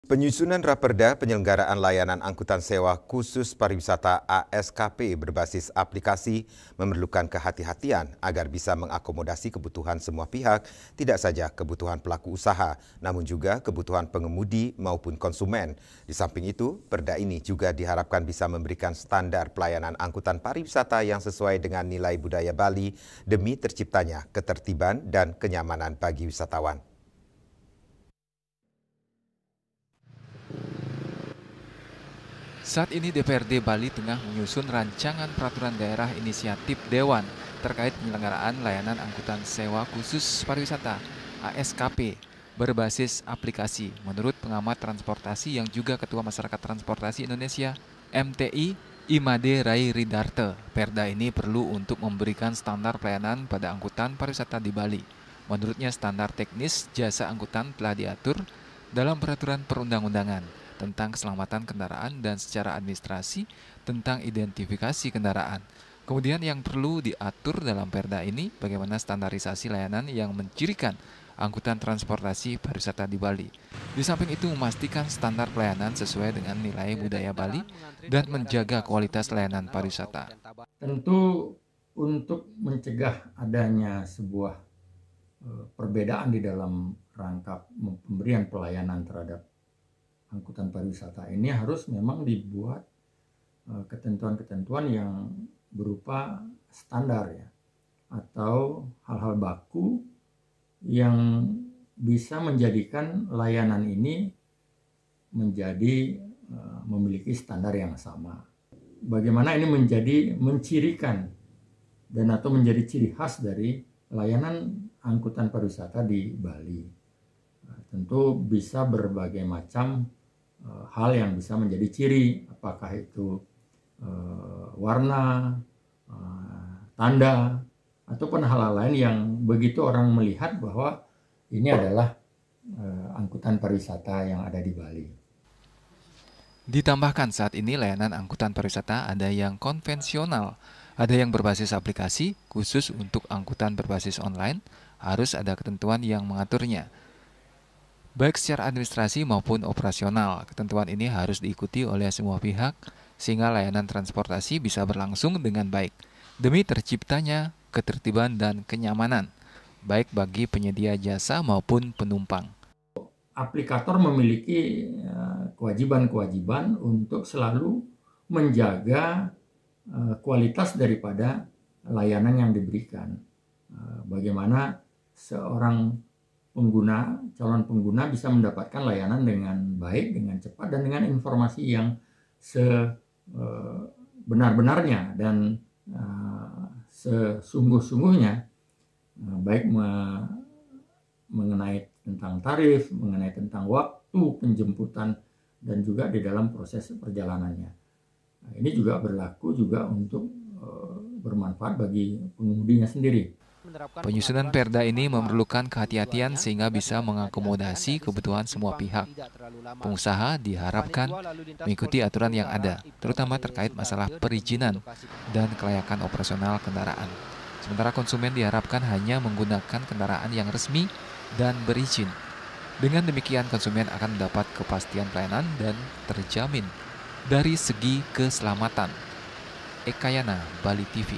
Penyusunan Raperda Penyelenggaraan Layanan Angkutan Sewa Khusus Pariwisata ASKP berbasis aplikasi memerlukan kehati-hatian agar bisa mengakomodasi kebutuhan semua pihak, tidak saja kebutuhan pelaku usaha, namun juga kebutuhan pengemudi maupun konsumen. Di samping itu, perda ini juga diharapkan bisa memberikan standar pelayanan angkutan pariwisata yang sesuai dengan nilai budaya Bali demi terciptanya ketertiban dan kenyamanan bagi wisatawan. Saat ini DPRD Bali tengah menyusun rancangan peraturan daerah inisiatif Dewan terkait penyelenggaraan layanan angkutan sewa khusus pariwisata ASKP berbasis aplikasi. Menurut pengamat transportasi yang juga Ketua Masyarakat Transportasi Indonesia MTI Imade Rai Ridarte, perda ini perlu untuk memberikan standar pelayanan pada angkutan pariwisata di Bali. Menurutnya standar teknis jasa angkutan telah diatur dalam peraturan perundang-undangan tentang keselamatan kendaraan dan secara administrasi tentang identifikasi kendaraan. Kemudian yang perlu diatur dalam perda ini bagaimana standarisasi layanan yang mencirikan angkutan transportasi pariwisata di Bali. Di samping itu memastikan standar pelayanan sesuai dengan nilai budaya Bali dan menjaga kualitas layanan pariwisata. Tentu untuk mencegah adanya sebuah perbedaan di dalam rangka pemberian pelayanan terhadap angkutan pariwisata ini harus memang dibuat ketentuan-ketentuan yang berupa standar ya, atau hal-hal baku yang bisa menjadikan layanan ini menjadi memiliki standar yang sama. Bagaimana ini menjadi mencirikan dan atau menjadi ciri khas dari layanan angkutan pariwisata di Bali. Tentu bisa berbagai macam hal yang bisa menjadi ciri, apakah itu warna, tanda, ataupun hal-hal lain yang begitu orang melihat bahwa ini adalah angkutan pariwisata yang ada di Bali. Ditambahkan saat ini layanan angkutan pariwisata ada yang konvensional, ada yang berbasis aplikasi, khusus untuk angkutan berbasis online, harus ada ketentuan yang mengaturnya. Baik secara administrasi maupun operasional, ketentuan ini harus diikuti oleh semua pihak sehingga layanan transportasi bisa berlangsung dengan baik demi terciptanya ketertiban dan kenyamanan, baik bagi penyedia jasa maupun penumpang. Aplikator memiliki kewajiban-kewajiban untuk selalu menjaga kualitas daripada layanan yang diberikan. Bagaimana seorang calon pengguna bisa mendapatkan layanan dengan baik, dengan cepat, dan dengan informasi yang sebenar-benarnya dan sesungguh-sungguhnya, baik mengenai tentang tarif, mengenai tentang waktu penjemputan, dan juga di dalam proses perjalanannya. Nah, ini juga berlaku juga untuk bermanfaat bagi pengemudinya sendiri. Penyusunan perda ini memerlukan kehati-hatian sehingga bisa mengakomodasi kebutuhan semua pihak. Pengusaha diharapkan mengikuti aturan yang ada, terutama terkait masalah perizinan dan kelayakan operasional kendaraan. Sementara konsumen diharapkan hanya menggunakan kendaraan yang resmi dan berizin. Dengan demikian konsumen akan mendapat kepastian pelayanan dan terjamin dari segi keselamatan. Ekayana, Bali TV.